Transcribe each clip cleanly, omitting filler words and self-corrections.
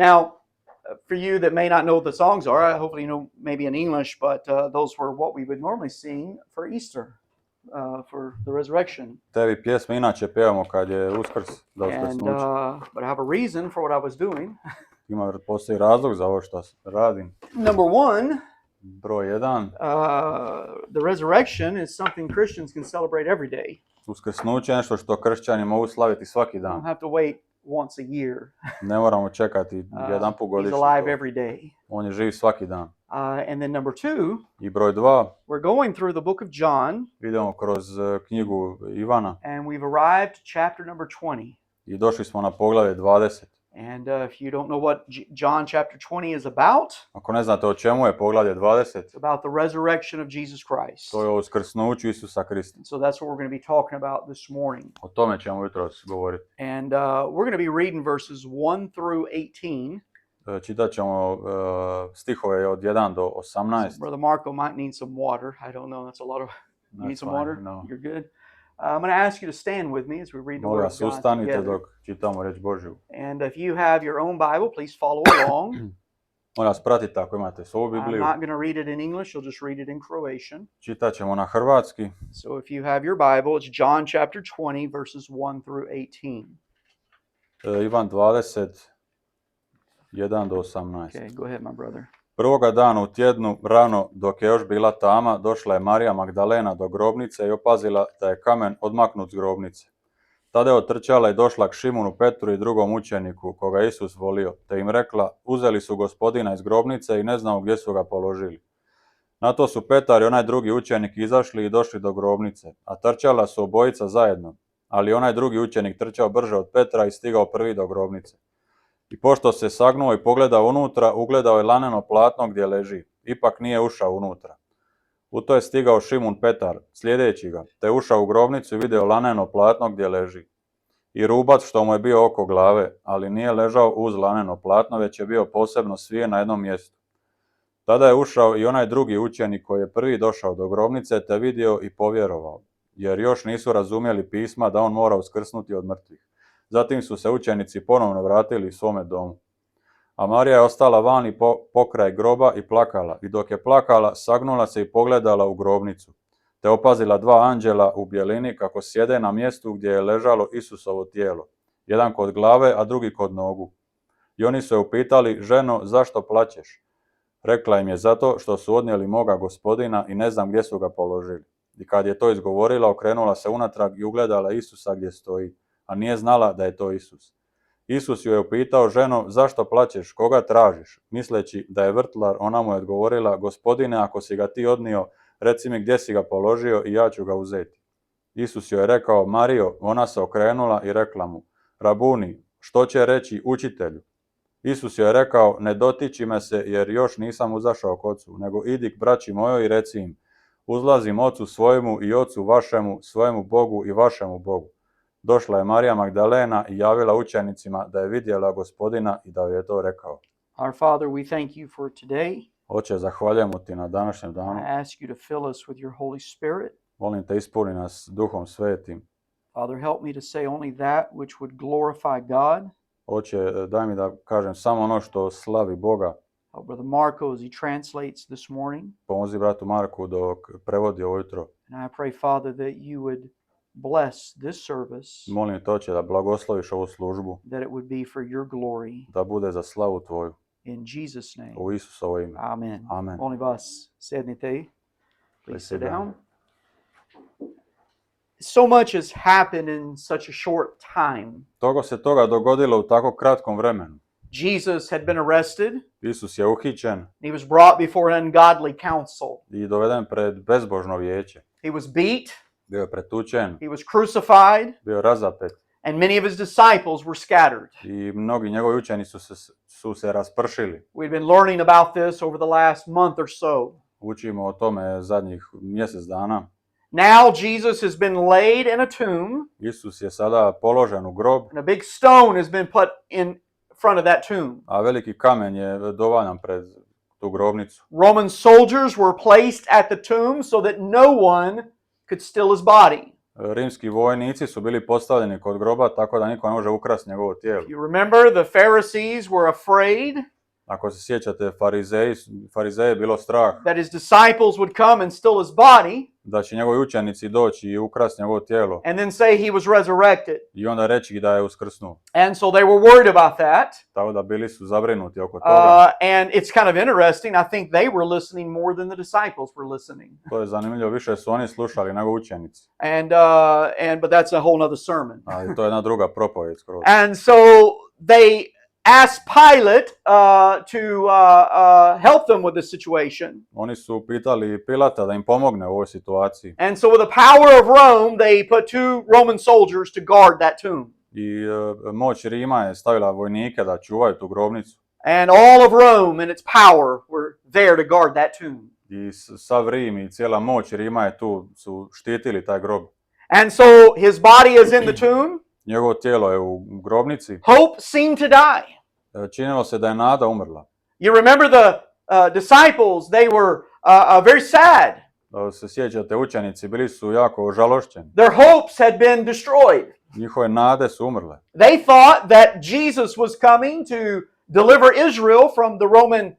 Now, for you that may not know what the songs are, hopefully you know maybe in English, but those were what we would normally sing for Easter, for the resurrection. Tevi pjesme inače pevamo kad je Uskrs, za uskrsnuće. But I have a reason for what I was doing. Postoji razlog za ovo što radim. Number one, Broj 1. The resurrection is something Christians can celebrate every day. Uskrsnuće je nešto što kršćani mogu slaviti svaki You dan. don't have to wait once a year. Ne moramo čekati jedan put He's godišnje. alive every day. On je živ svaki dan. And then number two, I broj 2. we're going through the book of John. Idemo kroz knjigu Ivana. And we've arrived to chapter number 20. I došli smo na poglavlje 20. And if you don't know what John chapter 20 is about, Ako ne znate o čemu je poglavlje 20, it's about the resurrection of Jesus Christ. to je o uskrsnuću Isusa Krista. So that's what we're going to be talking about this morning. O tome ćemo jutros govoriti. And we're going to be reading verses 1 through 18. Čitat ćemo stihove od 1 do 18. So Brother Marco might need some water. I don't know. That's a lot of... You need some water? No. You're good? I'm going to ask you to stand with me as we read the Molim Word of vas, God ustanite together. dok čitamo reč Božju. And if you have your own Bible, please follow along. Molim vas, pratite ako imate svoju I'm Bibliju. not going to read it in English. You'll just read it in Croatian. Čitat ćemo na hrvatski. So if you have your Bible, it's John chapter 20, verses 1 through 18. Ivan 20, 1 do 18. Okay, go ahead, my brother. Prvoga dana u tjednu, rano, dok je još bila tama, došla je Marija Magdalena do grobnice i opazila da je kamen odmaknut s grobnice. Tada je otrčala i došla k Šimunu Petru i drugom učeniku, koga je Isus volio, te im rekla, uzeli su Gospodina iz grobnice i ne znamo gdje su ga položili. Na to su Petar i onaj drugi učenik izašli i došli do grobnice, a trčala su obojica zajedno, ali onaj drugi učenik trčao brže od Petra i stigao prvi do grobnice. I pošto se sagnuo i pogledao unutra, ugledao je laneno platno gdje leži. Ipak nije ušao unutra. U to je stigao Šimun Petar, slijedeći ga, te ušao u grobnicu i vidio laneno platno gdje leži. I rubac što mu je bio oko glave, ali nije ležao uz laneno platno, već je bio posebno svijen na jednom mjestu. Tada je ušao i onaj drugi učenik koji je prvi došao do grobnice, te vidio i povjerovao, jer još nisu razumjeli pisma da on mora uskrsnuti od mrtvih. Zatim su se učenici ponovno vratili svome domu. A Marija je ostala vani pokraj groba i plakala. I dok je plakala, sagnula se i pogledala u grobnicu. Te opazila dva anđela u bjelini kako sjede na mjestu gdje je ležalo Isusovo tijelo. Jedan kod glave, a drugi kod nogu. I oni su je upitali, ženo, zašto plačeš? Rekla im je, zato što su odnijeli moga Gospodina i ne znam gdje su ga položili. I kad je to izgovorila, okrenula se unatrag i ugledala Isusa gdje stoji, a nije znala da je to Isus. Isus ju je upitao, ženo, zašto plačeš, koga tražiš? Misleći da je vrtlar, ona mu je odgovorila, Gospodine, ako si ga ti odnio, reci mi gdje si ga položio i ja ću ga uzeti. Isus joj je rekao, Marijo, ona se okrenula i rekla mu, Rabuni, što će reći učitelju? Isus joj je rekao, ne dotiči me se jer još nisam uzašao k ocu, nego idi k braći mojoj i reci im, uzlazim ocu svojemu i ocu vašemu, svojemu Bogu i vašemu Bogu. Došla je Marija Magdalena i javila učenicima da je vidjela Gospodina i da joj je to rekao. Our Father, we thank you for today. Oče, zahvaljujemo ti na današnjem danu. I ask you to fill us with your Holy Spirit. Molim te, ispuni nas Duhom Svetim. Father, help me to say only that which would glorify God. Oče, daj mi da kažem samo ono što slavi Boga. Help Brother Marco as he translates this morning. Pomozi bratu Marku dok prevodi ovo jutro. And I pray, Father, that you would bless this service, Molim te, Oče, da blagosloviš ovu službu, that it would be for your glory. da bude za slavu tvoju. In Jesus' name. U Isusovo ime. Amen. Amen. Molim vas, sednite. Please sit down. So much has happened in such a short time. Toga se dogodilo u tako kratkom vremenu. Jesus had been arrested. Isus je uhićen He was brought before an ungodly council. i doveden pred bezbožno vijeće. He was beat. Bio je pretučen, He was crucified. bio je razapet And many of his disciples were scattered. i mnogi njegovi učenici su se raspršili. We've been learning about this over the last month or so. Učimo o tome zadnjih mjesec dana. Now Jesus has been laid in a tomb, Isus je sada položen u grob, and a big stone has been put in front of that tomb. a veliki kamen je dovaljan pred tu grobnicu. Roman soldiers were placed at the tomb so that no one could steal his body. rimski vojnici su bili postavljeni kod groba tako da niko ne može ukrasti njegovo tijelo. You remember the Pharisees were afraid Ako se sjećate, farizeje je bilo strah that his disciples would come and steal his body da će njegovi učenici doći i ukrasti njegovo tijelo and then say he was resurrected. i onda reći da je uskrsnuo. And so they were worried about that. Tako da bili su zabrinuti oko toga. And it's kind of interesting. I think they were listening more than the disciples were listening. To je zanimljivo, više su oni slušali nego učenici. But that's a whole nother sermon. Ali to je jedna druga propovijed skroz. And so they asked Pilate to help them with the situation. Oni su pitali Pilata da im pomogne u ovoj situaciji. And so with the power of Rome, they put 2 Roman soldiers to guard that tomb. I moć Rima je stavila vojnike da čuvaju tu grobnicu. And all of Rome and its power were there to guard that tomb. I sav Rim i cijela moć Rima je tu, su štitili taj grob. And so his body is in the tomb. Njegovo tijelo je u grobnici. Hope seemed to die. Činilo se da je nada umrla. You remember the disciples, they were very sad. Da se sjećate, učenici bili su jako ožalošćeni. Their hopes had been destroyed. Njihove nade su umrle. They thought that Jesus was coming to deliver Israel from the Roman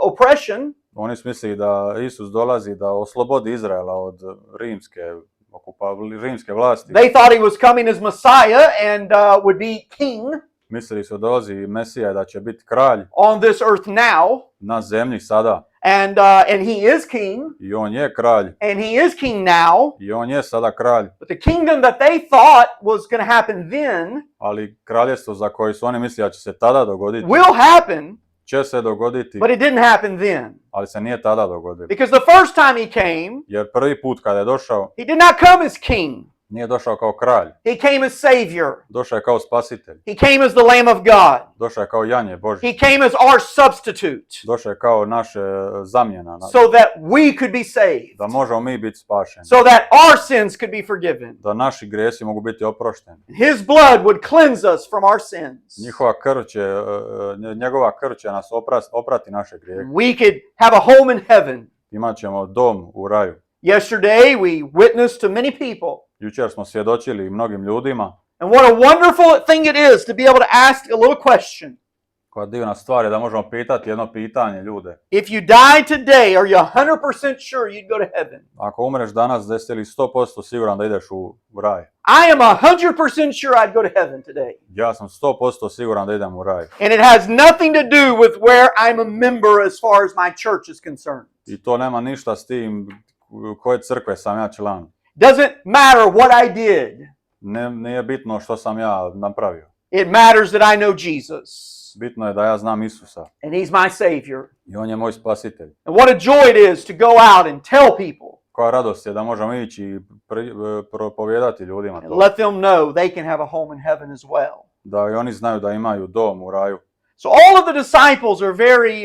oppression. Oni su mislili da Isus dolazi da oslobodi Izraela od rimske vlasti. They thought he was coming as Messiah and would be king Mislili su da dolazi Mesija, da će biti kralj on this earth now. na zemlji sada. And he is king. I on je kralj. And he is king now. I on je sada kralj. But the kingdom that they thought was going to happen then Ali kraljevstvo za koje su oni mislili da će se tada dogoditi, will happen, će se dogoditi, but it didn't happen then. ali se nije tada dogodilo. Because the first time he came, Jer prvi put kada je došao, he did not come as king. nije došao kao kralj. He came as Savior. Došao je kao spasitelj. He came as the Lamb of God. Došao je kao janje Božje. He came as our substitute Došao je kao naše zamjena. so that we could be saved, Da možemo mi biti spašeni. so that our sins could be forgiven. Da naši grijesi mogu biti oprošteni. His blood would cleanse us from our sins. Njegova krv će nas oprati naše grijehe. We could have a home in heaven. Imaćemo dom u raju. Yesterday we witnessed to many people. Jučer smo svjedočili mnogim ljudima. And what a wonderful thing it is to be able to ask a little question. Koja divna stvar je da možemo pitati jedno pitanje ljude. If you die today, are you 100% sure you'd go to heaven? Ako umreš danas, da jesi li 100% siguran da ideš u raj? I am 100% sure I'd go to heaven today. Ja sam 100% siguran da idem u raj. And it has nothing to do with where I'm a member as far as my church is concerned. I to nema ništa s tim koje crkve sam ja član. Doesn't matter what I did. Nije bitno što sam ja napravio. It matters that I know Jesus. Bitno je da ja znam Isusa. And he's my Savior. I on je moj spasitelj. And what a joy it is to go out and tell people. Koja radost je da možemo ići i propovijedati ljudima to. Let them know they can have a home in heaven as well. Da i oni znaju da imaju dom u raju. So all of the disciples are very,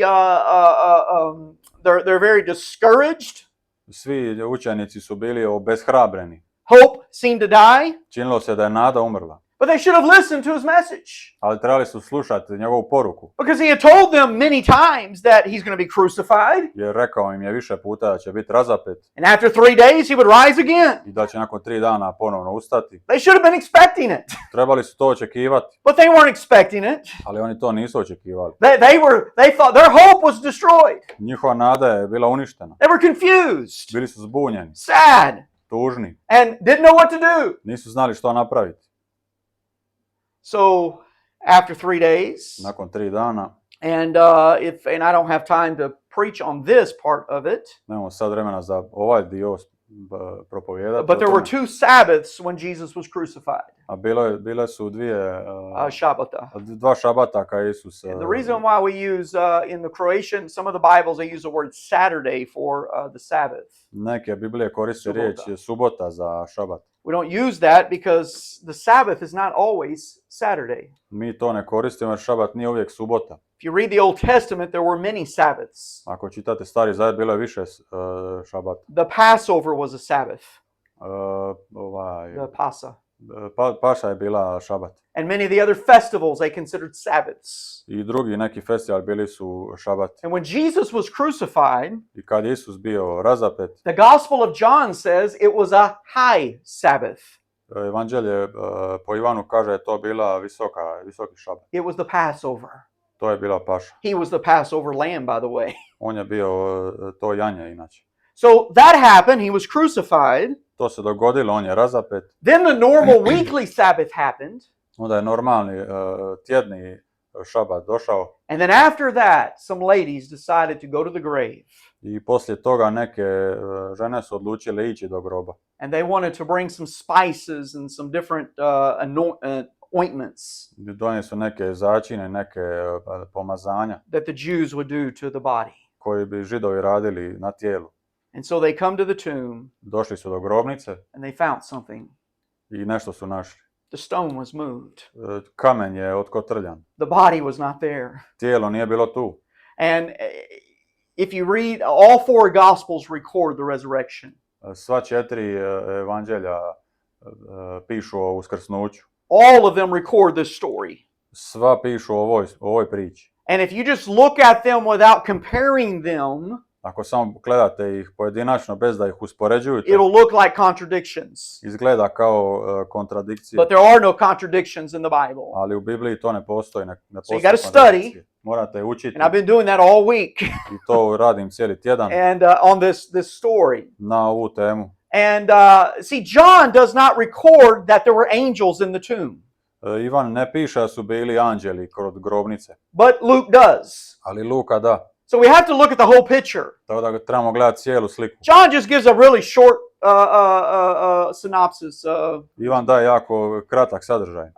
they're very discouraged. Svi učenici su bili obeshrabreni. Hope seemed to die. Činilo se da je nada umrla. But they should have listened to his message. Ali trebali su slušati njegovu poruku. Because he had told them many times that he's going to be crucified. Jer rekao im je više puta da će biti razapet. And after 3 days he would rise again. I da će nakon 3 dana ponovno ustati. They should have been expecting it. Trebali su to očekivati. But they weren't expecting it. Ali oni to nisu očekivali. They thought their hope was destroyed. Njihova nada je bila uništena. They were confused. Bili su zbunjeni, Sad. tužni. And didn't know what to do. Nisu znali što napraviti. So after 3 days, Nakon 3 dana, and I don't have time to preach on this part of it, nemamo sad vremena za ovaj dio propovijedati. but there were 2 Sabbaths when Jesus was crucified. A bile su Shabbata. 2 šabata kad Isus. And the reason why we use in the Croatian, some of the Bibles, they use the word Saturday for the Sabbath. Neke Biblije koriste Subota. riječ subota za šabat. We don't use that because the Sabbath is not always Saturday. Mi to ne koristimo jer šabat nije uvijek subota. If you read the Old Testament, there were many Sabbaths. Ako čitate Stari Zavjet, bilo je više šabata. The Passover was a Sabbath. Ovaj, The Pasa. Paša je bila šabat. And many of the other festivals they considered Sabbaths. I drugi neki festivali bili su šabat. And when Jesus was crucified, I kad je Isus bio razapet, the Gospel of John says it was a high Sabbath. Evanđelje po Ivanu kaže je to bila visoki šabat. It was the Passover. To je bila paša. He was the Passover lamb, by the way. On je bio to janje inače. So that happened. He was crucified. To se dogodilo, on je razapet. Then the normal weekly Sabbath happened. Onda je normalni tjedni šabat došao. And then after that, some ladies decided to go to the grave. I poslije toga neke žene su odlučile ići do groba. And they wanted to bring some spices and some different ointments Donijeli su neke začine, neke pomazanja that the Jews would do to the body. koji bi Židovi radili na tijelu. And so they come to the tomb Došli su do grobnice and they found something. i nešto su našli. The stone was moved. Kamen je otkotrljan. The body was not there. Tijelo nije bilo tu. And if you read, all four Gospels record the resurrection. Sva 4 evanđelja pišu o uskrsnuću. All of them record this story. Sva pišu o ovoj priči. And if you just look at them without comparing them, Ako samo gledate ih pojedinačno bez da ih uspoređujete, it'll look like contradictions. izgleda kao kontradikcije. But there are no contradictions in the Bible. Ali u Bibliji to ne postoji. Ne So you postoji gotta kontradikcije. Morate učiti. And I've been doing that all week I to radim cijeli tjedan and on this story. na ovu temu. And see, John does not record that there were angels in the tomb, Ivan ne piše da su bili anđeli kod grobnice, but Luke does. ali Luka da. So we have to look at the whole picture. Tako da trebamo gledati cijelu sliku. John just gives a really short synopsis Ivan daje jako kratak sadržaj,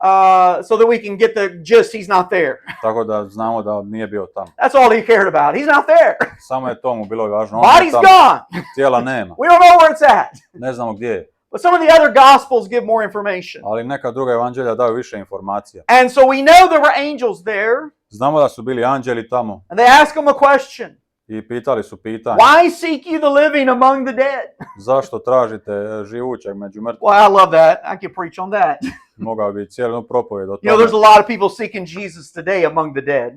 so that we can get the gist. He's not there. tako da znamo da nije bio tamo. That's all he cared about. He's not there. Samo je to mu bilo važno. On je Body's tamo. gone. Tijela nema. We don't know where it's at. Ne znamo gdje je. But some of the other Gospels give more information. Ali neka druga evanđelja daju više informacija. And so we know there were angels there. Znamo da su bili anđeli tamo And they ask him a question. i pitali su pitanje. Why seek you the living among the dead? Zašto tražite živućeg među mrtvima? Well, I love that. I could preach on that. Mogao bi cijelu propovijed o You know, there's tome. a lot of people seeking Jesus today among the dead.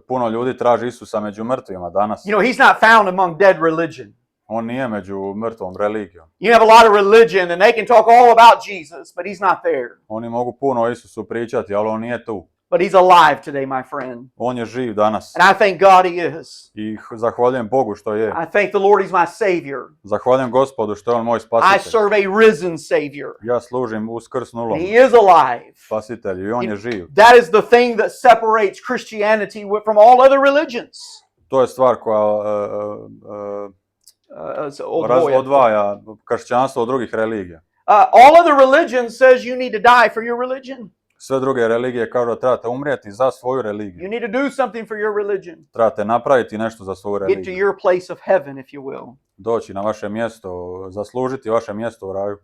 Puno ljudi traži Isusa među mrtvima danas. You know, he's not found among dead religion. On nije među mrtvom religijom. You have a lot of religion and they can talk all about Jesus, but he's not there. Oni mogu puno o Isusu pričati, ali on nije tu. But he's alive today, my friend. On je živ danas. And I thank God he is. I zahvaljujem Bogu što je. I thank the Lord he's my Savior. Zahvaljujem Gospodu što je on moj I spasitelj. serve a risen Savior. Ja služim uskrsnulom He is alive. spasitelju i on je živ. That is the thing that separates Christianity from all other religions. To je stvar koja odvaja kršćanstvo od drugih religija. All other religions says you need to die for your religion. Sve druge religije kažu da trebate umrijeti za svoju religiju. You need to do something for your religion. Trebate napraviti nešto za svoju Get to religiju. your place of heaven, if you will. Doći na vaše mjesto, zaslužiti vaše mjesto u raju.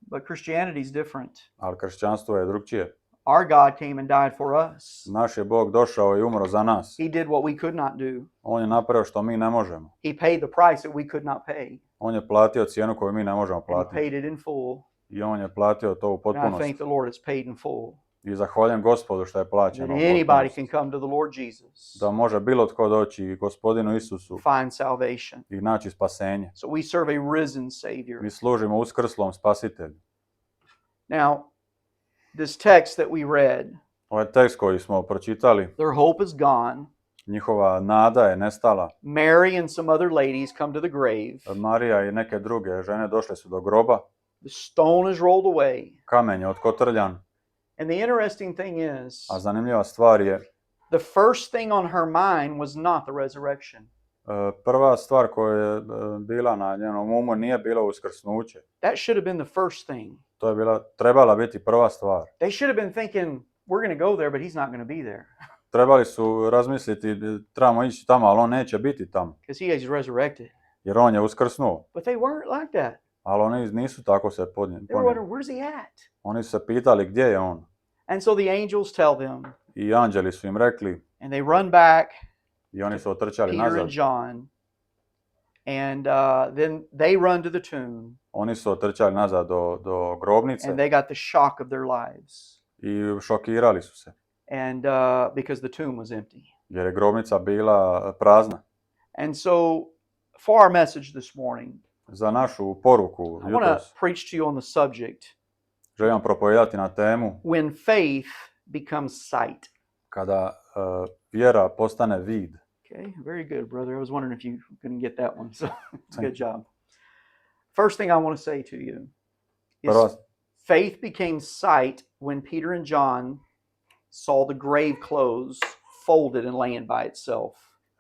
But Christianity is different. Ali kršćanstvo je drugčije. Our God came and died for us. Naš je Bog došao i umro za nas. He did what we could not do. On je napravio što mi ne možemo. He paid the price that we could not pay. On je platio cijenu koju mi ne možemo And he platiti. paid it in full. I on je platio to u And I potpunosti. thank the Lord it's paid in full. I zahvaljujem Gospodu što je That plaćeno u anybody potpunosti. can come to the Lord Jesus, Da može bilo tko doći Gospodinu Isusu find salvation. i naći spasenje. So we serve a risen Savior. Mi služimo uskrslom spasitelju. Now, this text that we read, Ovaj tekst koji smo pročitali, their hope is gone. njihova nada je nestala. Mary and some other ladies come to the grave. Marija i neke druge žene došle su do groba. The stone is rolled away. Kamen je otkotrljan. And the interesting thing is, A zanimljiva stvar je, the first thing on her mind was not the resurrection. prva stvar koja je bila na njenom umu nije bilo uskrsnuće. That should have been the first thing. To je trebala biti prva stvar. They should have been thinking, we're going to go there, but he's not going to be there. Trebali su razmisliti, trebamo ići tamo, ali on neće biti tamo. Because he is resurrected. Jer on je uskrsnuo. But they weren't like that. Ali oni nisu tako se They were ponijeli. wondering, where's he at? Oni su se pitali gdje je on. And so the angels tell them, I anđeli su im rekli, and they run back, i oni su otrčali Peter nazad. and John, and then they run to the tomb. Oni su otrčali nazad do grobnice and they got the shock of their lives. i šokirali su se, And because the tomb was empty. jer je grobnica bila prazna. And so, for our message this morning, Za našu poruku I want to jutros preach to you on the subject želim propovedati na temu when faith becomes sight. kada vjera postane vid. Okay, very good, brother. I was wondering if you couldn't get that one. So, good job. First thing I want to say to you is Prva, faith became sight when Peter and John saw the grave clothes folded and laying by itself.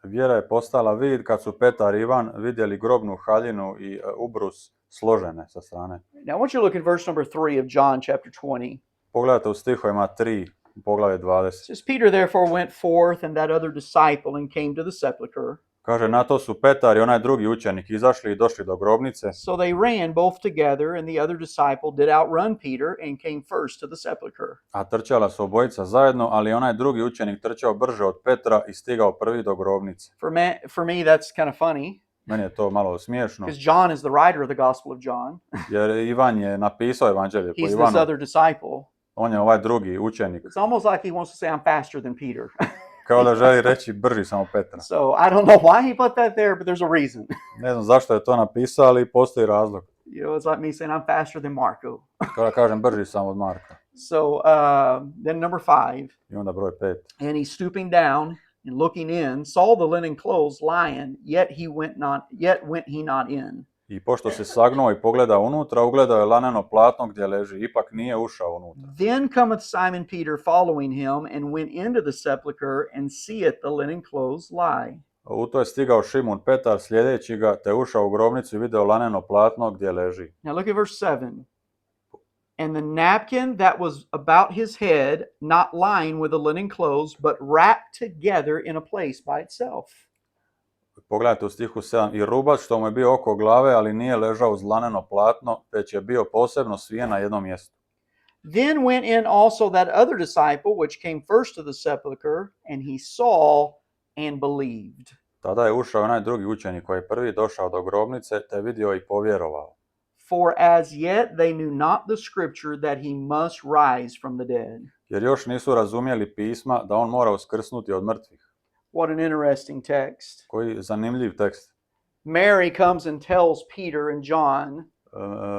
vjera je postala vid kad su Petar i Ivan vidjeli grobnu haljinu i ubrus složene sa strane. Now, I want you to look at verse number 3 of John chapter 20. Pogledajte u stihovima 3, poglavlje 20. It says, Peter therefore went forth and that other disciple and came to the sepulchre. Kaže, na to su Petar i onaj drugi učenik izašli i došli do grobnice. So they ran both together, and the other disciple did outrun Peter and came first to the sepulchre. A trčala su obojica zajedno, ali onaj drugi učenik trčao brže od Petra i stigao prvi do grobnice. For me, that's kind of funny, Meni je to malo smiješno, because John is the writer of the Gospel of John. jer Ivan je napisao evanđelje po He's this Ivanu. other disciple. On je ovaj drugi učenik. It's almost like he wants to say, I'm faster than Peter. Kao da želi reći brži sam od Petra. So I don't know why he put that there, but there's a reason. Ne znam zašto je to napisao, ali postoji razlog. You know, it's like me saying, I'm faster than Marco. Kao da kažem brži sam od Marka. So then number 5, I onda broj 5. and he stooping down and looking in, saw the linen clothes lying, yet went he not in. I pošto se sagnuo i pogleda unutra, ugledao je laneno platno gdje leži, ipak nije ušao unutra. Then cometh Simon Peter following him, and went into the sepulchre, and seeth the linen clothes lie. U to je stigao Šimun Petar sljedeći ga, te ušao u grobnicu i video laneno platno gdje leži. Now look at verse 7. And the napkin that was about his head, not lying with the linen clothes, but wrapped together in a place by itself. Pogledajte u stihu 7. I rubac što mu je bio oko glave, ali nije ležao uz laneno platno, već je bio posebno svijen na jednom mjestu. Then went in also that other disciple, which came first to the sepulchre, and he saw and believed. Tada je ušao onaj drugi učenik koji je prvi došao do grobnice, te vidio i povjerovao. For as yet they knew not the scripture that he must rise from the dead. Jer još nisu razumjeli pisma da on mora uskrsnuti od mrtvih. What an interesting text. Koji zanimljiv tekst. Mary comes and tells Peter and John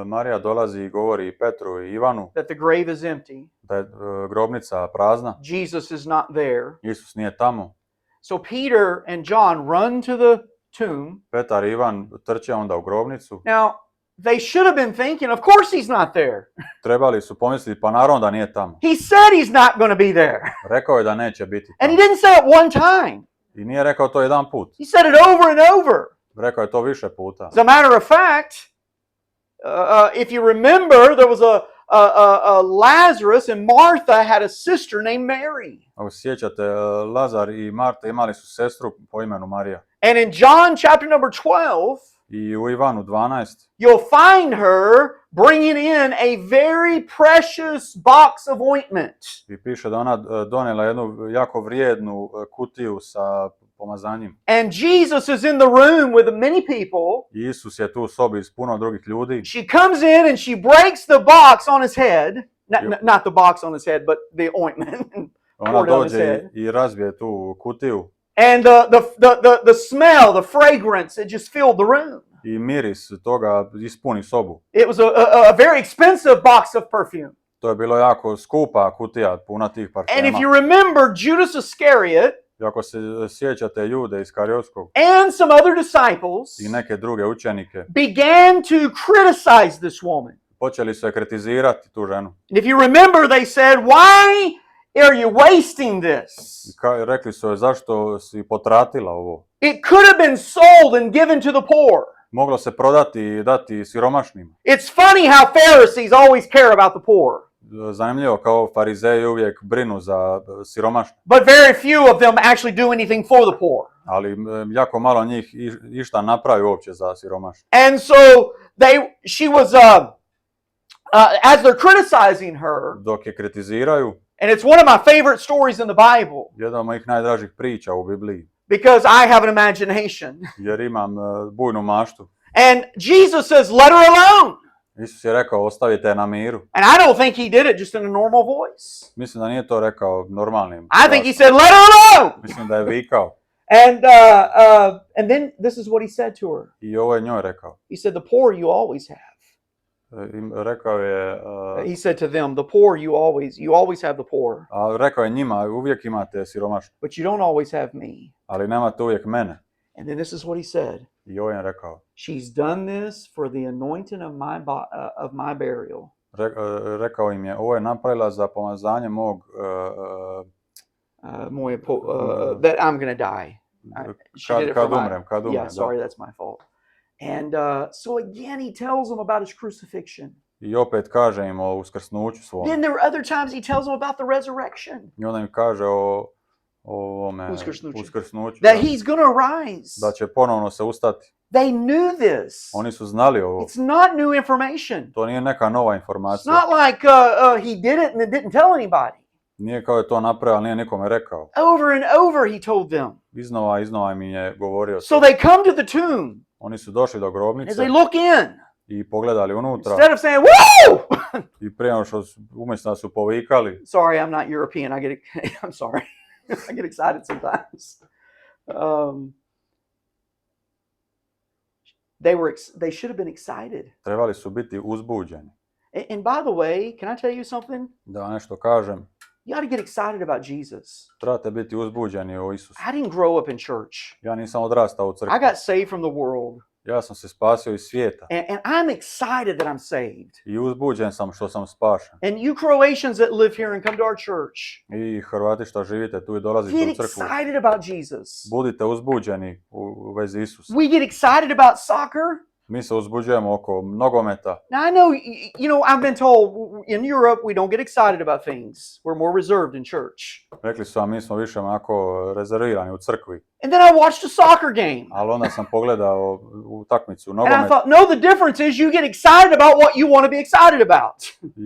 Marija dolazi i govori Petru i Ivanu that the grave is empty. da je grobnica prazna. Jesus is not there. Isus nije tamo. So Peter and John run to the tomb. Petar i Ivan trče onda u grobnicu. Now, they should have been thinking, of course he's not there. Trebali su pomisliti, pa naravno da nije tamo. He said he's not going to be there. Rekao je da neće biti And he tamo. didn't say it one time. I nije rekao to jedan put. He said it over and over. Rekao je to više puta. As a matter of fact, if you remember, there was a Lazarus, and Martha had a sister named Mary. Ako se sjećate, Lazar i Marta imali su sestru po imenu Marija. And in John chapter number 12, I u Ivanu 12 you'll find her bringing in a very precious box of ointment. i piše da ona donijela jednu jako vrijednu kutiju sa pomazanjem. And Jesus is in the room with many people. I Isus je tu u sobi s puno drugih ljudi. She comes in and she breaks the box on his head. Not the box on his head, but the ointment. Ona poured on his dođe head. i razbije tu kutiju And the smell, the fragrance, it just filled the room. i miris toga ispuni sobu. It was a very expensive box of perfume. To je bilo jako skupa kutija puna tih And if parfema. you remember, Judas Iscariot I ako se sjećate Jude Iskariotskog and some other disciples i neke druge učenike, began to criticize this woman. počeli su je kritizirati tu ženu. And if you remember, they said, "Why are you wasting this? I rekli su joj, zašto si potratila ovo? It could have been sold and given to the poor." Moglo se prodati i dati siromašnima. It's funny how Pharisees always care about the poor, Zanimljivo, kao farizeji uvijek brinu za siromašne, but very few of them actually do anything for the poor. ali jako malo njih išta napravi uopće za siromašne. And so she was, as they're criticizing her, Dok je kritiziraju, and it's one of my favorite stories in the Bible jedna od mojih najdražih priča u Bibliji, because I have an imagination. jer imam bujnu maštu. And Jesus says, "Let her alone." Isus je rekao, ostavite je na miru. And I don't think he did it just in a normal voice. Mislim da nije to rekao normalnim I think he glasom. said, let her alone! Mislim da je vikao. And then this is what he said to her. I ovo je njoj rekao. He said, the poor you always have. Rekao je, He said to them, the poor you always have the poor, a rekao je njima, uvijek imate siromašne, but you don't always have me. ali nemate uvijek mene. And then this is what he said. I ovo je rekao. She's done this for the anointing of my burial. Rekao im je, ovo je napravila za pomazanje mog That I'm going to die. She did it for kad my- umrem, kad umrem. Yeah, da. sorry, that's my fault. And so again, he tells them about his crucifixion. I opet kaže im o uskrsnuću svom. Then there were other times he tells them about the resurrection. I onda im kaže o ovome Uskrsnuću. uskrsnuću. That he's going to rise. Da će ponovno se ustati. They knew this. Oni su znali ovo. It's not new information. To nije neka nova It's informacija. not like he did it and then didn't tell anybody. Nije kao je to napravio, ali nije nikome rekao. Over and over he told them. Iznova im je govorio. So they come to the tomb. Oni su došli do As grobnice they look in, i pogledali unutra. instead of saying, woo! I prije nego što umjesto da su povikali, Sorry, I'm not European. I'm sorry. I get excited sometimes. They should have been excited. trebali su biti uzbuđeni. And by the way, can I tell you something? Da vam nešto kažem, You ought to get excited about Jesus. trebate biti uzbuđeni o Isusu. I didn't grow up in church. Ja nisam odrastao u I crkvi. got saved from the world. Ja sam se spasio iz svijeta. And I'm excited that I'm saved. I uzbuđen sam što sam spašen. And you Croatians that live here and come to our church, I Hrvati što živite tu i dolazite get u crkvu. excited about Jesus. Budite uzbuđeni u vezi Isusa. We get excited about soccer. Mi se uzbuđujemo oko nogometa. Now I know, I've been told in Europe we don't get excited about things. We're more reserved in church. Rekli su, a mi smo više onako rezervirani u crkvi. And then I watched a soccer game. Ali onda sam pogledao utakmicu And I nogomet thought, no, the difference is you get excited about what you want to be excited about.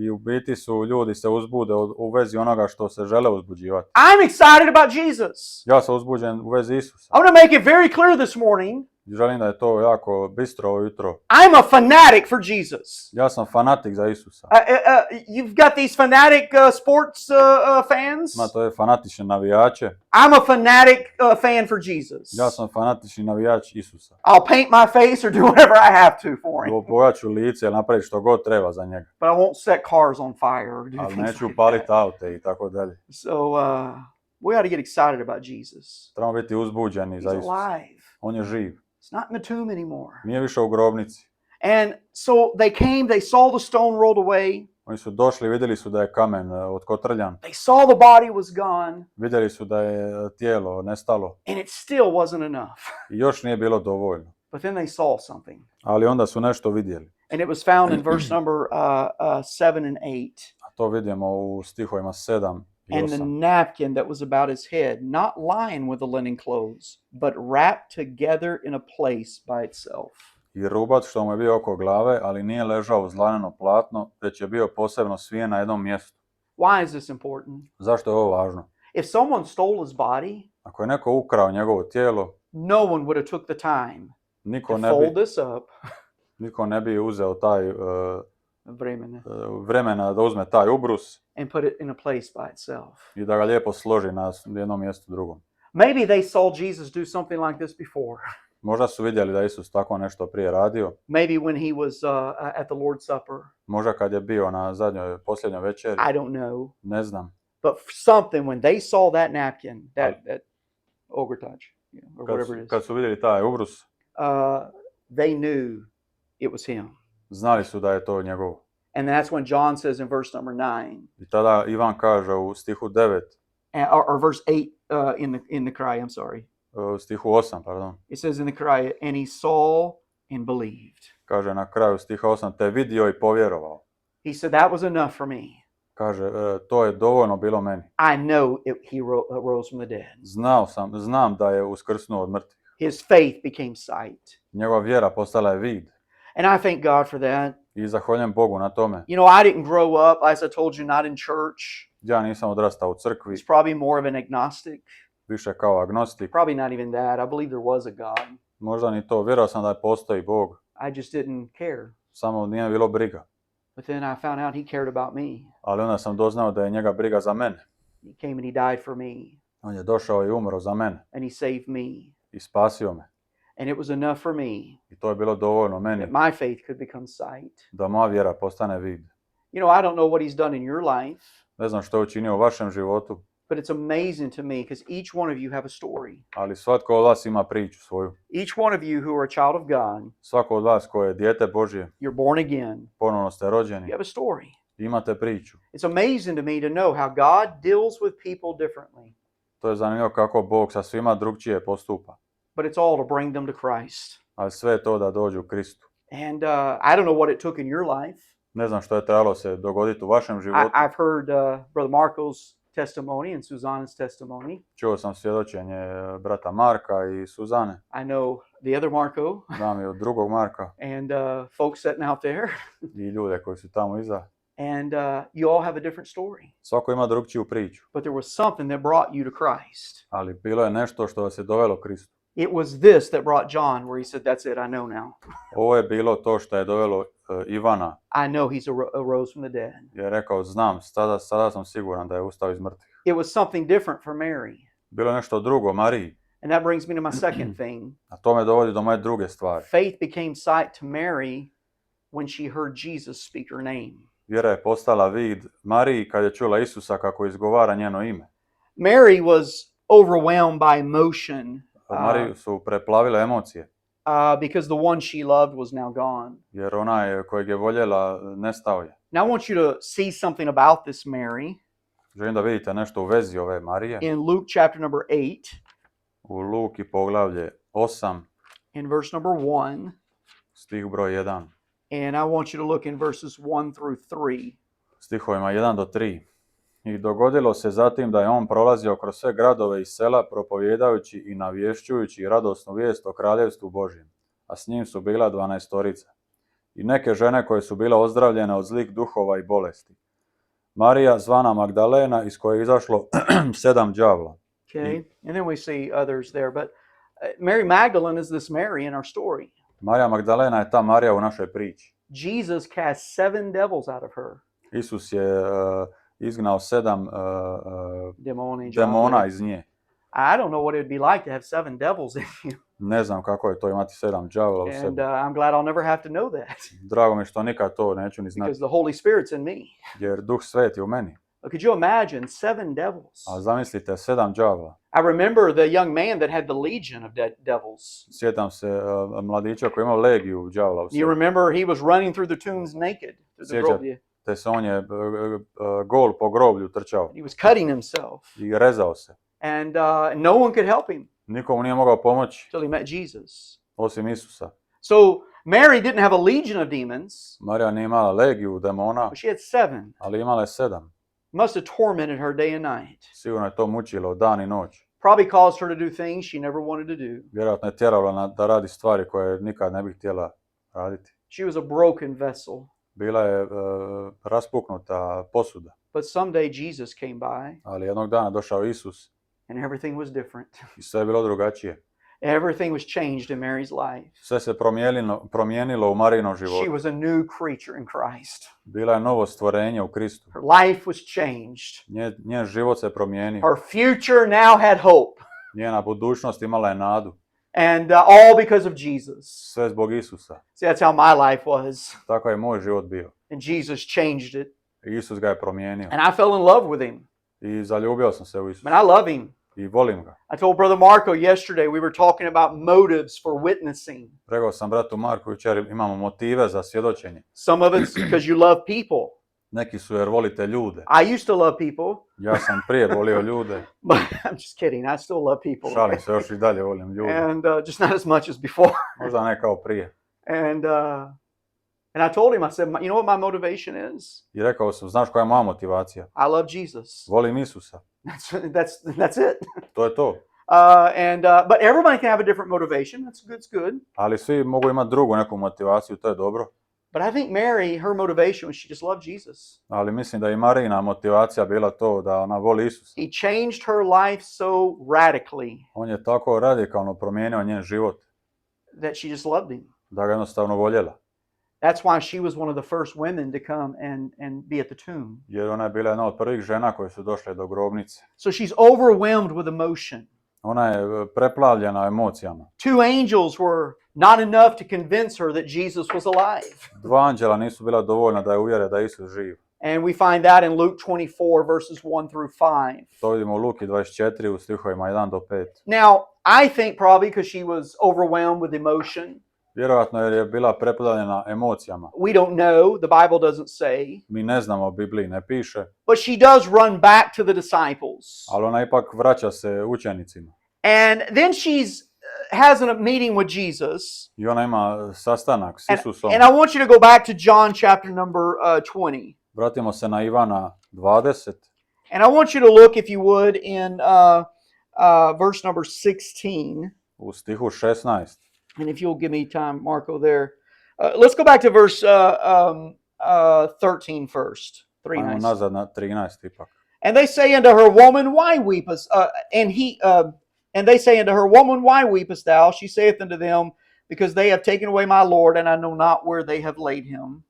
i u biti su ljudi se uzbude u vezi onoga što se žele uzbuđivati. I'm excited about Jesus. Ja sam uzbuđen u vezi Isusa. I want to make it very clear this morning. I želim da je to jako bistro ovo jutro. I'm a fanatic for Jesus. Ja sam fanatik za Isusa. You've got these fanatic sports fans. Ma, to je fanatični navijače. I'm a fanatic fan for Jesus. Ja sam fanatični navijač Isusa. I'll paint my face or do whatever I have to for him. Obojat ću lice ili napraviti što god treba za njega. But I won't set cars on fire or do Ali things neću like paliti that. aute i tako dalje. So we ought to get excited about Jesus. Trebamo biti uzbuđeni He's za Isusa. alive. On je živ. It's not in the tomb anymore. Nije više u grobnici. And so they came, they saw the stone rolled away. Oni su došli, vidjeli su da je kamen otkotrljan. They saw the body was gone. Vidjeli su da je tijelo nestalo. And it still wasn't enough. I još nije bilo dovoljno. But then they saw something. Ali onda su nešto vidjeli. And it was found in verse number 7 and 8. A to vidimo u stihovima 7 i And the 8. napkin that was about his head, not lying with the linen clothes, but wrapped together in a place by itself. I rubac što mu je bio oko glave, ali nije ležao uz laneno platno, već je bio posebno svijen na jednom mjestu. Why is this important? Zašto je ovo važno? If someone stole his body, Ako je neko ukrao njegovo tijelo, no one would have took the time niko to ne fold bi, this up. niko ne bi uzeo taj Vremena, vremena da uzme taj ubrus and put it in a place by itself. i da ga lijepo složi na jednom mjestu drugom. Maybe they saw Jesus do something like this before. Možda su vidjeli da je Isus tako nešto prije radio. Maybe when he was at the Lord's Supper. Možda kad je bio na posljednjoj večeri. I don't know. Ne znam. But something, when they saw that napkin, that ogrtač, or whatever it is, Kad su vidjeli taj ubrus, they knew it was him. znali su da je to njegovo. And that's when John says in verse number 9, I tada Ivan kaže u stihu 9, or verse 8 in the cry, I'm sorry. u stihu 8, pardon. It says in the cry, and he saw and believed. Kaže na kraju stiha 8, te vidio i povjerovao. He said, that was enough for me. Kaže, to je dovoljno bilo meni. I know he rose from the dead. Znam da je uskrsnuo od mrtvih. His faith became sight. Njegova vjera postala je vid. And I thank God for that. I zahvaljujem Bogu na tome. You know, I didn't grow up, as I told you, not in church. Ja nisam odrastao u crkvi, It's probably more of an agnostic. više kao agnostik. Probably not even that. I believe there was a God. Možda ni to, vjerovao sam da postoji Bog, I just didn't care. samo nije bilo briga. But then I found out he cared about me. Ali onda sam doznao da je njega briga za mene. He came and he died for me. On je došao i umro za mene And he saved me. i spasio me. And it was enough for me I to je bilo dovoljno meni that my faith could become sight. da moja vjera postane vid. You know, I don't know what he's done in your life, Ne znam što je učinio u vašem životu, but it's amazing to me because each one of you have a story. ali svatko od vas ima priču svoju. Each one of you who are a child of God, Svako od vas koje je dijete Božje, you're born again, ponovno ste rođeni, you have a story. imate priču. It's amazing to me to know how God deals with people differently, To je zanimljivo kako Bog sa svima drugčije postupa, but it's all to bring them to Christ. ali sve je to da dođu u Kristu. And I don't know what it took in your life. Ne znam što je trebalo se dogoditi u vašem životu. I've heard Brother Marco's testimony and Susanna's testimony. Čuo sam svjedočenje brata Marka i Suzane, I know the other Marco znam i od drugog Marka and folks sitting out there. i ljude koji su tamo iza. And you all have a different story. Svako ima drugčiju priču, But there was something that brought you to Christ. ali bilo je nešto što vas je dovelo Kristu. It was this that brought John where he said, that's it, I know now. Ovo je bilo to što je dovelo Ivana, I know he's arose from the dead. je rekao, znam, sada sam siguran da je ustao iz mrtvih. It was something different for Mary. Bilo je nešto drugo Mariji, And that brings me to my second thing. a to me dovodi do moje druge stvari. Faith became sight to Mary when she heard Jesus speak her name. Vjera je postala vid Mariji kad je čula Isusa kako izgovara njeno ime. Mary was overwhelmed by emotion Mariju su preplavile emocije, because the one she loved was now gone. jer onaj kojeg je voljela nestao je. Now I want you to see something about this Mary Želim da vidite nešto u vezi ove Marije. in Luke chapter number 8 U Luki poglavlje 8, in verse number 1. stih broj 1, And I want you to look in verses 1 through 3. stihovima 1 do 3. I dogodilo se zatim da je on prolazio kroz sve gradove i sela, propovjedajući i navješćujući radosnu vijest o kraljevstvu Božjem, a s njim su bila 12. I neke žene koje su bile ozdravljene od zlih duhova i bolesti. Marija, zvana Magdalena, iz koje je izašlo 7 đavla. Okay. And then we see others there. But Mary Magdalene is this Mary in our story. Marija Magdalena je ta Marija u našoj priči. Jesus cast 7 devils out of her. Isus je izgnao 7 demona iz nje. I don't know what it would be like to have 7 devils in you. Ne znam kako je to imati 7 đavola u And sebi. I'm glad I'll never have to know that Drago mi što nikad to neću ni znati, because the Holy Spirit's in me. jer Duh Svet je u meni. Could you imagine 7 devils? A zamislite, 7 đavola. I remember the young man that had the legion of devils. Sjetam se mladića koji je imao legiju đavola u You sebi. remember he was running through the tombs naked. Through the Sjećate. grove. Te se on je gol po groblju trčao He was cutting himself. i rezao se. And no one could help him Nikomu nije mogao pomoći, till he met Jesus. osim Isusa. So Mary didn't have a legion of demons, Marija nije imala legiju demona, but she had 7. ali imala je 7. Must have tormented her day and night. Sigurno je to mučilo dan i noć. Probably caused her to do things she never wanted to do. Vjerojatno je tjerala da radi stvari koje nikad ne bi htjela raditi. She was a broken vessel. Bila je raspuknuta posuda, But someday Jesus came by ali jednog dana došao Isus and everything was different. i sve je bilo drugačije. Everything was changed in Mary's life. Sve se promijenilo u Marijinom She životu. was a new creature in Christ. Bila je novo stvorenje u Kristu. Her life was changed. Njen život se promijenio. Her future now had hope. Njena budućnost imala je nadu. And all because of Jesus. Sve zbog Isusa. See, that's how my life was. Tako je moj život bio. And Jesus changed it. I Isus ga je promijenio. And I fell in love with him. I zaljubio sam se u Isusa. And I love him. I volim ga. I told Brother Marco yesterday, we were talking about motives for witnessing. Rekao sam bratu Marku jučer, imamo motive za svjedočenje. Some of it's because you love people. Neki su jer volite ljude. I used to love people, Ja sam prije volio ljude. but I'm just kidding. I still love people. Šalim se, još i dalje volim ljude. And just not as much as before. Možda ne kao prije. And I told him, I said, you know what my motivation is? I rekao sam, znaš koja je moja motivacija? I love Jesus. Volim Isusa. That's it. To je to. But everybody can have a different motivation. That's good. Ali svi mogu imati drugu neku motivaciju, to je dobro. But I think Mary, her motivation was she just loved Jesus. Ali mislim da je i Marijina motivacija bila to da ona voli Isusa. He changed her life so radically On je tako radikalno promijenio njen život that she just loved him. da ga jednostavno voljela. That's why she was one of the first women to come and be at the tomb. jer ona je bila jedna od prvih žena koje su došle do grobnice. So she's overwhelmed with emotion. Ona je preplavljena emocijama. Two angels were not enough to convince her that Jesus was alive. Dva anđela nisu bila dovoljna da je uvjere da je Isus živ. And we find that in Luke 24, verses 1 through 5. To vidimo u Luki 24 u stihovima 1 do 5. Now, I think probably because she was overwhelmed with emotion. Vjerojatno jer je bila preplavljena emocijama. We don't know. The Bible doesn't say. Mi ne znamo, u Bibliji ne piše, But she does run back to the disciples. ali ona ipak vraća se učenicima. And then has a meeting with Jesus. I ona ima sastanak s Isusom. And I want you to go back to John chapter number 20. Vratimo se na Ivana 20. And I want you to look, if you would, in verse number 16. U stihu 16. And if you'll give me time, Marco, there. Let's go back to verse 13 first. Ajmo nazad na 13 ipak. And they say unto her, Woman, why weepest? And they say unto her, Woman, why weepest thou? She saith unto them, Because they have taken away my Lord, and I know not where they have laid him.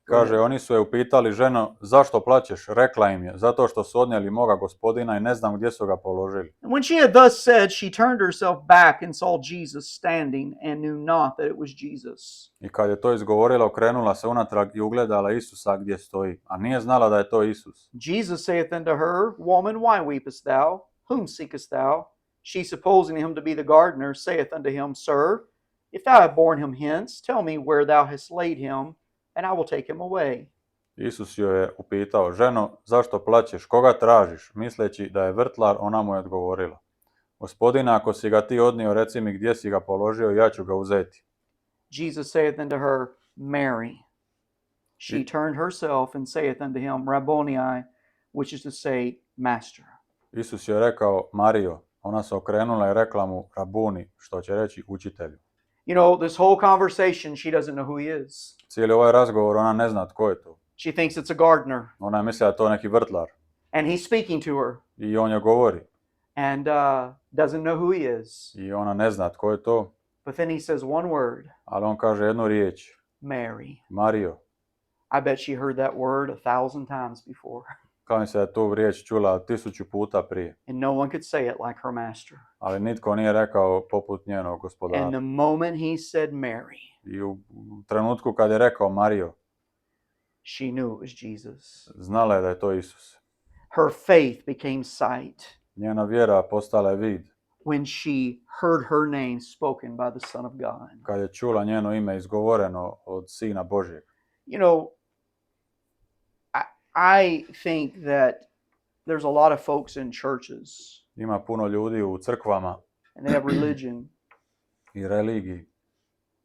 Kaže, oni su je upitali, ženo, zašto plačeš? Rekla im je, zato što su odnijeli moga gospodina i ne znam gdje su ga položili. And when she had thus said, she turned herself back and saw Jesus standing, and knew not that it was Jesus. I kad je to izgovorila, okrenula se unatrag i ugledala Isusa gdje stoji, a nije znala da je to Isus. Jesus saith unto her, Woman, why weepest thou? Whom seekest thou? She, supposing him to be the gardener, saith unto him, Sir, if thou have borne him hence, tell me where thou hast laid him, and I will take him away. Isus joj je upitao, ženo, zašto plačeš, koga tražiš? Misleći da je vrtlar, ona mu je odgovorila. Gospodine, ako si ga ti odnio, reci mi gdje si ga položio, ja ću ga uzeti. Jesus saith unto her, Mary. She turned herself and saith unto him, Rabboni, which is to say, Master. Isus je rekao, Mario. Ona se okrenula i rekla mu, Rabuni, što će reći učitelju. You know, this whole conversation, she doesn't know who he is. Cijeli ovaj razgovor, ona ne zna tko je to. She thinks it's a gardener. Ona je mislila da je to neki vrtlar. And he's speaking to her. I on joj govori. And doesn't know who he is. I ona ne zna tko je to. But then he says one word. Ali on kaže jednu riječ. Mary. Mario. I bet she heard that word 1,000 times before. Kao mi se je tu riječ čula 1000 puta prije. And no one could say it like her master. Ali nitko nije rekao poput njenog gospodara. And the moment he said Mary. I u trenutku kad je rekao Mario. She knew it was Jesus. Znala je da je to Isus. Her faith became sight. Njena vjera postala je vid. When she heard her name spoken by the Son of God. Kad je čula njeno ime izgovoreno od Sina Božjeg. You know, I think that there's a lot of folks in churches. Ima puno ljudi u crkvama. And they have religion. I religiji.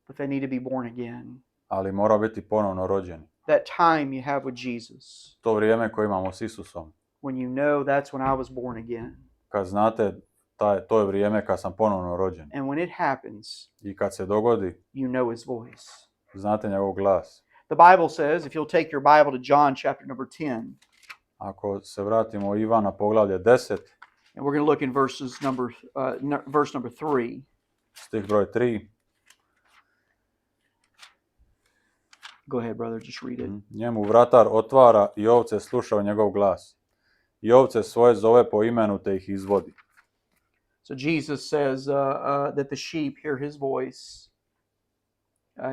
But they need to be born again. Ali mora biti ponovno rođeni. That time you have with Jesus. To vrijeme koje imamo s Isusom. When you know that's when I was born again. Kad znate, to je vrijeme kad sam ponovno rođen. And when it happens. I kad se dogodi. You know his voice. Znate njegov glas. The Bible says, if you'll take your Bible to John chapter number 10. Ako se vratimo u Ivana poglavlje 10. And we're going to look in verse number 3. Stih broj 3. Go ahead, brother, just read it. Njemu vratar otvara i ovce slušaju njegov glas. I ovce svoje zove po imenu te ih izvodi. So Jesus says that the sheep hear his voice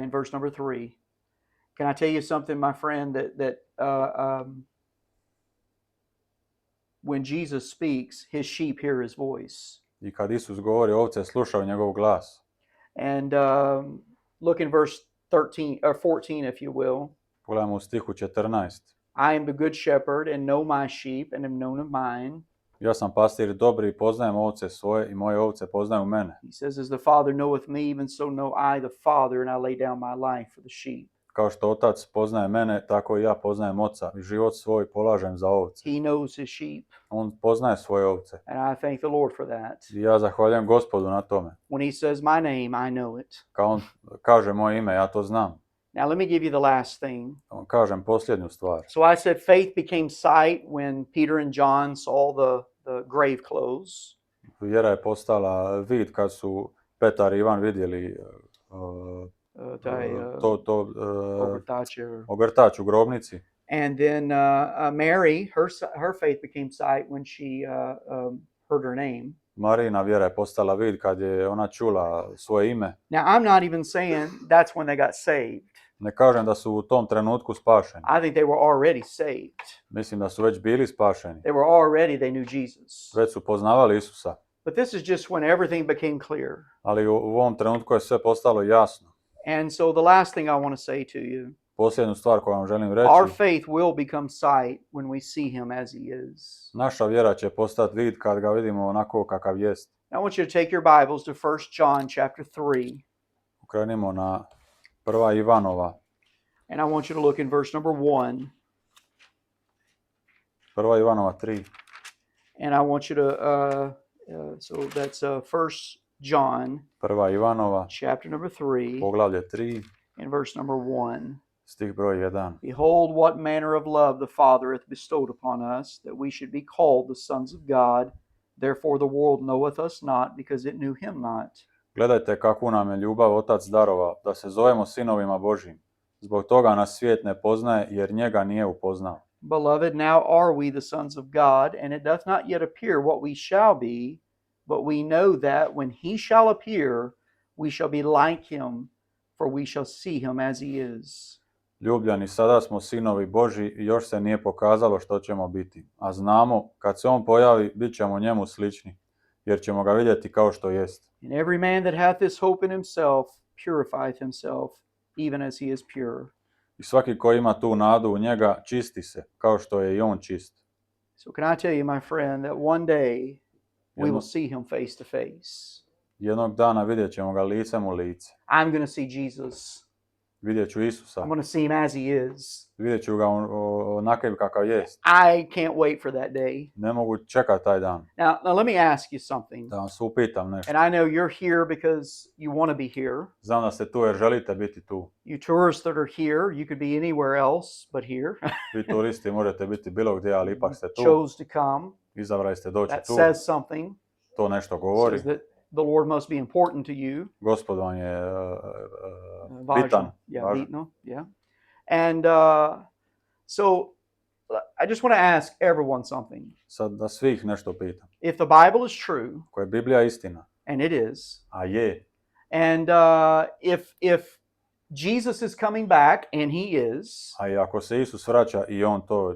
in verse number 3. Can I tell you something, my friend, that when Jesus speaks, his sheep hear his voice. I kad Isus govori, ovce slušaju njegov glas. And look in verse 13 or 14, if you will. Pogledajmo u stihu 14. I am the good shepherd and know my sheep and am known of mine. Ja sam pastir dobri i poznajem ovce svoje i moje ovce poznaju mene. He says, as the Father knoweth me, even so know I the Father, and I lay down my life for the sheep. Kao što otac poznaje mene, tako i ja poznajem oca i život svoj polažem za ovce. He knows his sheep. On poznaje svoje ovce. And I thank the Lord for that. I ja zahvaljujem Gospodu na tome. When he says my name, I know it. Kao on kaže moje ime, ja to znam. Now let me give you the last thing. On kažem posljednju stvar. So I said faith became sight when Peter and John saw the grave clothes. Vjera je postala vid kad su Petar i Ivan vidjeli taj ogrtač. ogrtač u grobnici. And then Mary, her faith became sight when she heard her name. Marijina vjera je postala vid kad je ona čula svoje ime. Now, I'm not even saying that's when they got saved. Ne kažem da su u tom trenutku spašeni. I think they were already saved. Mislim da su već bili spašeni. They were already, they knew Jesus. Već su poznavali Isusa. But this is just when everything became clear. Ali u ovom trenutku je sve postalo jasno. And so the last thing I want to say to you, Posljednju stvar koju vam želim reći, our faith will become sight when we see him as he is. naša vjera će postati vid kad ga vidimo onako kakav jest. I want you to take your Bibles to 1 John chapter 3. Krenimo na 1. Ivanova. And I want you to look in verse number 1. 1. Ivanova 3. And I want you to, so that's 1 John 1. Ivanova, chapter number 3 poglavlje 3, and verse number 1. stih broj 1. Behold, what manner of love the Father hath bestowed upon us, that we should be called the sons of God. Therefore the world knoweth us not, because it knew him not. Gledajte kakvu nam je ljubav Otac darovao, da se zovemo sinovima Božjim. Zbog toga nas svijet ne poznaje, jer njega nije upoznao. Beloved, now are we the sons of God, and it doth not yet appear what we shall be, but we know that when he shall appear, we shall be like him, for we shall see him as he is. Ljubljani, sada smo sinovi Božji i još se nije pokazalo što ćemo biti. A znamo, kad se on pojavi, bit ćemo njemu slični, jer ćemo ga vidjeti kao što jest. And every man that hath this hope in himself purifieth himself, even as he is pure. I svaki ko ima tu nadu u njega, čisti se, kao što je i on čist. So can I tell you, my friend, that one day we will see him face to face. Jednog dana vidjet ćemo ga licem u lice. I'm going to see Jesus. Vidjet ću Isusa. I'm going to see him as he is. Vidjet ću ga onakav kakav jest. I can't wait for that day. Ne mogu čekati taj dan. Now let me ask you something. Da vam se upitam nešto. And I know you're here because you want to be here. Znam da ste tu jer želite biti tu. You tourists that are here, you could be anywhere else but here. Vi turisti možete biti bilo gdje, ali ipak ste tu. Chose to come. Izabrali ste doći That tu. says something. To nešto govori. Says that the Lord must be important to you. Gospod vam je Važan. bitan. Yeah, Važan. bitno, yeah. And so I just want to ask everyone something. Sad da svih nešto pitam. If the Bible is true, Ako je Biblija istina, and it is, a je, and if Jesus is coming back, and he is, a i ako se Isus vraća i on to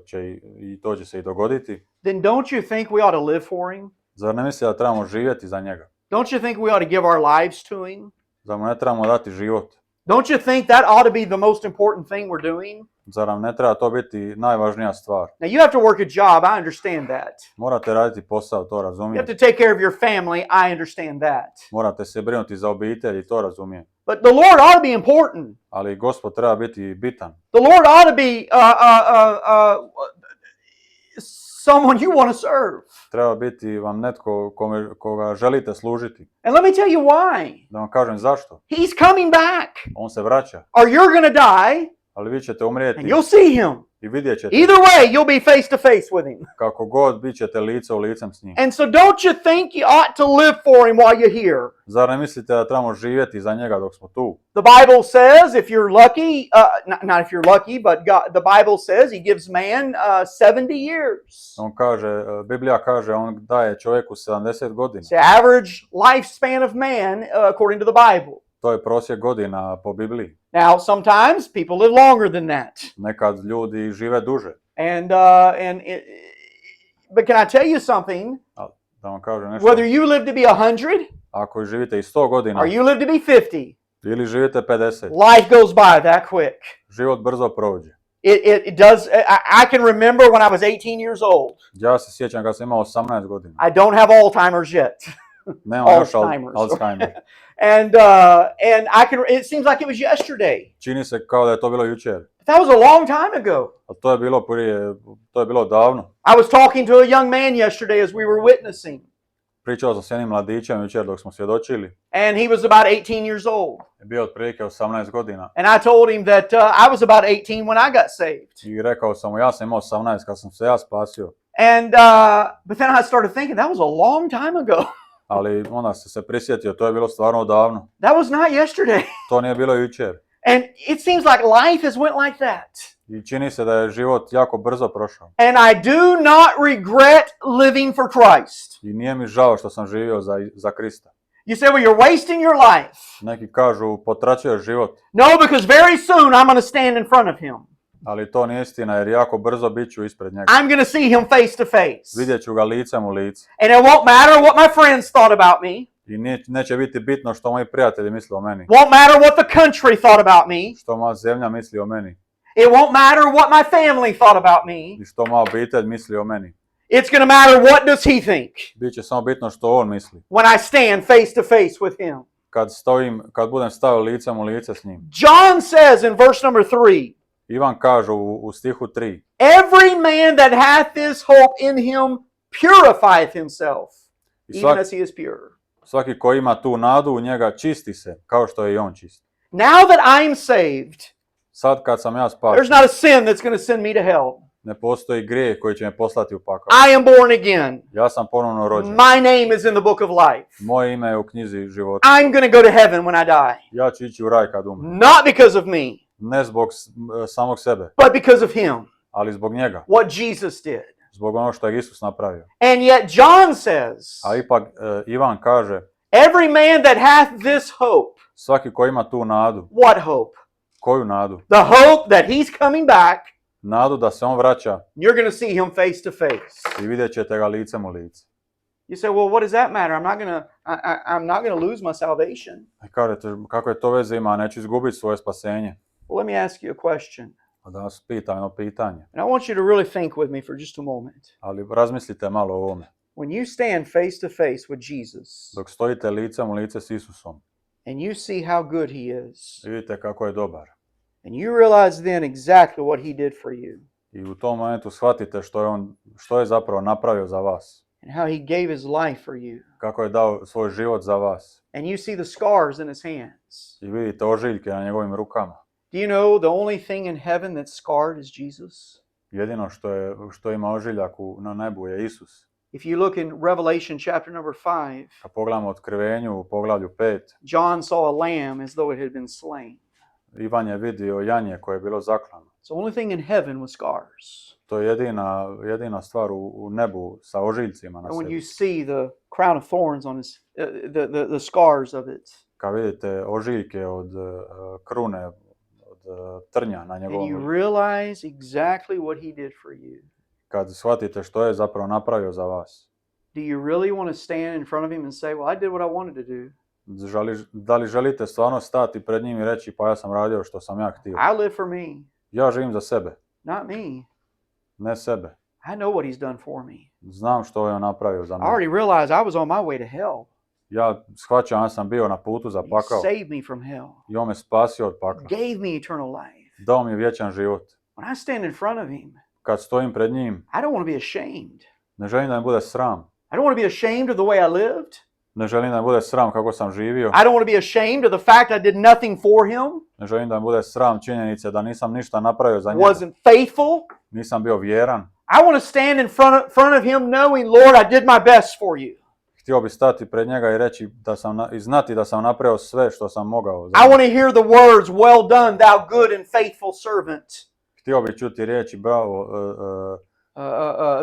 će se i dogoditi, then don't you think we ought to live for him? zar ne misli da trebamo živjeti za njega? Don't you think we ought to give our lives to him? Zar mu ne trebamo dati život? Don't you think that ought to be the most important thing we're doing? Zar nam ne treba to biti najvažnija stvar? Now, you have to work a job, I understand that. Morate raditi posao, to You have razumijem. to take care of your family, I understand that. Morate se brinuti za obitelj i to razumijem. But the Lord ought to be important. Ali Gospod treba biti bitan. The Lord ought to be someone you want to serve. Treba biti vam netko koga želite služiti. And let me tell you why. Da vam kažem zašto. He's coming back, On se vraća, or you're going to die, ali vi ćete and umrijeti you'll see him. i vidjet ćete. Either way, you'll be face to face with him. Kako god, bit ćete lice u licem s njim. And so don't you think you ought to live for him while you're here? Zar ne mislite da trebamo živjeti za njega dok smo tu? The Bible says if you're lucky, not if you're lucky, but the Bible says he gives man 70 years. On kaže, Biblija kaže, on daje čovjeku 70 godina. It's the average lifespan of man according to the Bible. To je prosjek godina po Bibliji. Now, sometimes people live longer than that. Nekad ljudi žive duže. But can I tell you something? Da vam kažem nešto. Whether you live to be 100 Ako živite i 100 godina or you live to be 50, ili živite 50, life goes by that quick. život brzo prođe. It does. I can remember when I was 18 years old. Ja se sjećam kad sam imao 18 godina. I don't have Alzheimer's yet. Nemam još Alzheimer's. Alzheimer. And it seems like it was yesterday. Čini se kao da je to bilo jučer. That was a long time ago. A to je bilo davno. I was talking to a young man yesterday as we were witnessing. Pričao sam s jednim mladićem jučer dok smo svjedočili. And he was about 18 years old. Bio otprilike 18 godina. And I told him that I was about 18 when I got saved. I rekao sam mu, ja sam imao 18 kad sam se ja spasio. And but then I started thinking that was a long time ago. Ali onda se prisjetio, to je bilo stvarno davno. That was not yesterday. To nije bilo jučer. And it seems like life has went like that. I čini se da je život jako brzo prošao. And I do not regret living for Christ. I nije mi žao što sam živio za Krista. You say, well, you're wasting your life. Neki kažu potraćuješ život, No, because very soon I'm going to stand in front of him. ali to nije istina jer jako brzo bit ću ispred njega. I'm going to see him face to face. Vidjet ću ga licem u lice. And it won't matter what my friends thought about me. I neće biti bitno što moji prijatelji misle o meni. Won't matter what the country thought about me. Što moja zemlja misli o meni. It won't matter what my family thought about me. I što moja obitelj misli o meni. It's going to matter what does he think Biće samo bitno što on misli. when I stand face to face with him. Kad budem stavio licem u lice s njim. John says in verse number 3, Ivan kaže u stihu 3. every man that hath this hope in him purifieth himself, I even as he is pure. svaki ko ima tu nadu u njega čisti se, kao što je i on čist. Now that I'm saved, Sad kad sam ja there's spašen, not a sin that's going to send me to hell. ne postoji grijeh koji će me poslati u pakao. I am born again. Ja sam ponovno rođen. My name is in the book of life. Moje ime je u knjizi života. I'm going to go to heaven when I die. Ja ću ići u raj kad umrem. Not because of me, Ne zbog samog sebe, but because of him. ali zbog njega. What Jesus did. Zbog ono što je Isus napravio. And yet John says, A ipak Ivan kaže, every man that hath this hope. svaki ko ima tu nadu. What hope? Koju nadu? The hope that he's coming back. Nadu da se on vraća You're going to see him face to face. i vidjet ćete ga licem u lice. You say, well, what does that matter? I'm not going to lose my salvation. I kažete, kako je to veze ima, neću izgubiti svoje spasenje. Well, let me ask you a question. A da vas pitam jedno pitanje, And I want you to really think with me for just a moment. ali razmislite malo o ovome. When you stand face to face with Jesus Dok stojite licem u lice s Isusom, and you see how good he is, vidite kako je dobar. and you realize then exactly what he did for you I u tom momentu shvatite što je zapravo napravio za vas. and how he gave his life for you, Kako je dao svoj život za vas. and you see the scars in his hands. I vidite ožiljke na njegovim rukama. Do you know the only thing in heaven that's scarred is Jesus? Jedino što ima ožiljak na nebu je Isus. If you look in Revelation chapter number 5, Kad pogledamo Otkrivenju u poglavlju 5, John saw a lamb as though it had been slain. Ivan je vidio janje koje je bilo zaklano. It's the only thing in heaven with scars. To je jedina stvar u nebu sa ožiljcima na And when you sebi. see the crown of thorns on his, the scars of it, Kad vidite ožiljke od krune, od trnja na and you njegovom, realize exactly what he did for you, kad shvatite što je zapravo napravio za vas, do you really want to stand in front of him and say, well, I did what I wanted to do? da li želite stvarno stati pred njim i reći pa ja sam radio što sam ja htio. I live for me, Ja živim za sebe, not me. ne sebe. I know what he's done for me. Znam što je on napravio za I mene. already realized I was on my way to hell. Ja shvaćam, ja sam bio na putu za He pakao saved me from hell, i on me spasio od pakla. gave me eternal life. Dao mi je vječan život. When I stand in front of him, Kad stojim pred njim, I don't want to be ashamed. ne želim da mi bude sram. I don't want to be ashamed of the way I lived. Ne želim da mi bude sram kako sam živio. I don't want to be ashamed of the fact I did nothing for him, Ne želim da mi bude sram činjenice da nisam ništa napravio za njega. wasn't faithful. Nisam bio vjeran. I want to stand in front of him knowing, Lord, I did my best for you. Htio bi stati pred njega i reći i znati da sam napravio sve što sam mogao. I want to hear the words, well done, thou good and faithful servant. Htio bi čuti riječi, bravo,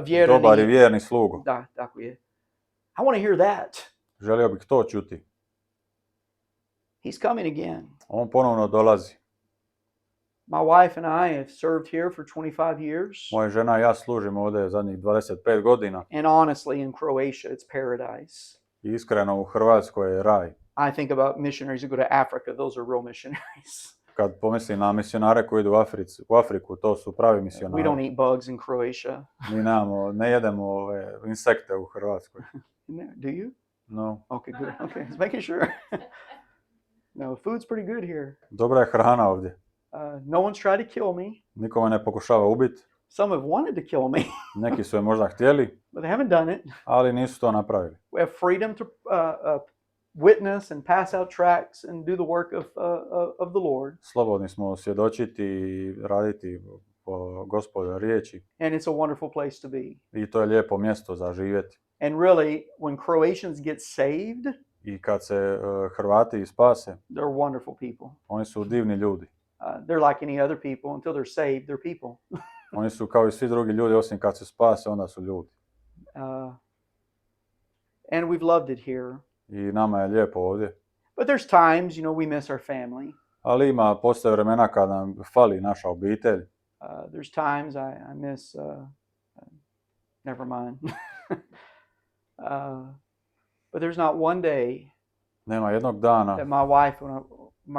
Vjerni. dobar i vjerni slugo. Da, tako je. I want to hear that. Želio bih to čuti. He's coming again. On ponovno dolazi. My wife and I have served here for 25 years. Moja žena i ja služimo ovdje zadnjih 25 godina. And honestly, in Croatia, it's paradise. I iskreno u Hrvatskoj je raj. I think about missionaries who go to Africa. Those are real missionaries. Kad pomislim na misionare koji idu u Afriku, to su pravi We don't misionari. eat bugs in Croatia. Mi ne jedemo ove insekte u Hrvatskoj. Do you? No. Okay, good. Okay, just making sure. No, food's pretty good here. Dobra je hrana ovdje. No one's tried to kill me. Niko me ne pokušava ubiti. Some have wanted to kill me, Neki su je možda htjeli, but they haven't done it. ali nisu to napravili. We have freedom to witness and pass out tracts and do the work of the Lord. Slobodni smo svjedočiti i raditi po Gospodove riječi. And it's a wonderful place to be. I to je lijepo mjesto za živjeti. And really, when Croatians get saved, I kad se Hrvati spase, they're wonderful people. oni su divni ljudi. They're like any other people. Until they're saved, they're people. Oni su kao i svi drugi ljudi, osim kad se spase, onda su ljudi. And we've loved it here. I nama je lijepo ovdje. But there's times, we miss our family. Ali postoje vremena kad nam fali naša obitelj. There's times I miss, never mind. But there's not one day Nema jednog dana that my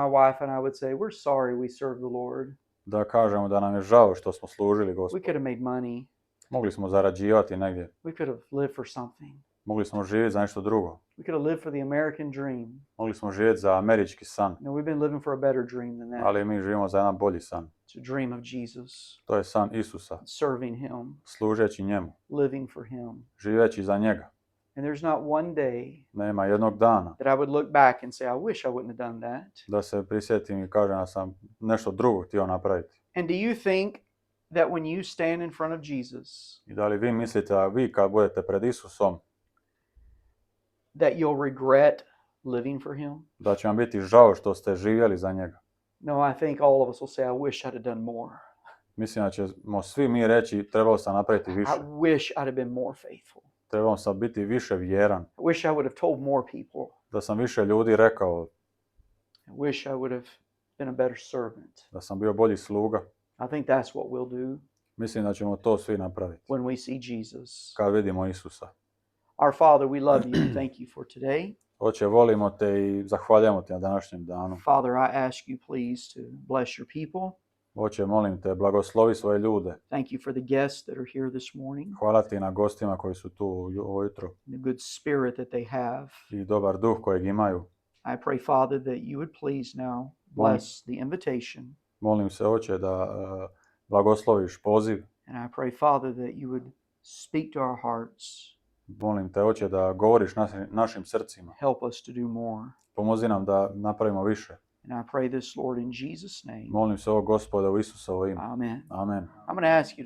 wife and I would say, we're sorry we served the Lord. da kažemo da nam je žao što smo služili We Gospodu. could have made money. Mogli smo zarađivati negdje. We could have lived for something. Mogli smo živjeti za nešto drugo. We could have lived for the American dream. Mogli smo živjeti za američki san. We've been living for a better dream than that. Ali mi živimo za jedan bolji san. It's a dream of Jesus, To je san Isusa. serving Him, Služeći njemu. living for Him. Živeći za njega. And there's not one day Nema jednog dana that I would look back and say, I wish I wouldn't have done that. da se prisjetim i kažem da sam nešto drugo htio napraviti. And do you think that when you stand in front of Jesus, I da li vi mislite da vi kad budete pred Isusom, that you'll regret living for Him? da će vam biti žao što ste živjeli za njega? No, I think all of us will say, I wish I'd have done more. Mislim da ćemo svi mi reći trebalo sam napraviti više. I wish I'd have been more faithful. Trebalo sam biti više vjeran. I wish I would have told more people. Da sam više ljudi rekao. I wish I would have been a better servant. Da sam bio bolji sluga. I think that's what we'll do Mislim da ćemo to svi napraviti. when we see Jesus. Kad vidimo Isusa. Our Father, we love you and thank you for today. Oče, volimo te i zahvaljujemo ti na današnjem danu. Father, I ask you please to bless your people. Oče, molim te, blagoslovi svoje ljude. Thank you for the guests that are here this morning, Hvala ti na gostima koji su tu ovo jutro the good spirit that they have. i dobar duh kojeg imaju. I pray, Father, that you would please now bless the invitation. Molim se, Oče, da blagosloviš poziv. And I pray, Father, that you would speak to our hearts. Molim te, Oče, da govoriš našim srcima. Help us to do more. Pomozi nam da napravimo više. And I pray this, Lord, in Jesus' name. Molim se ovo, Gospode, u Isusovo ime. Amen. Amen. I'm going to ask you to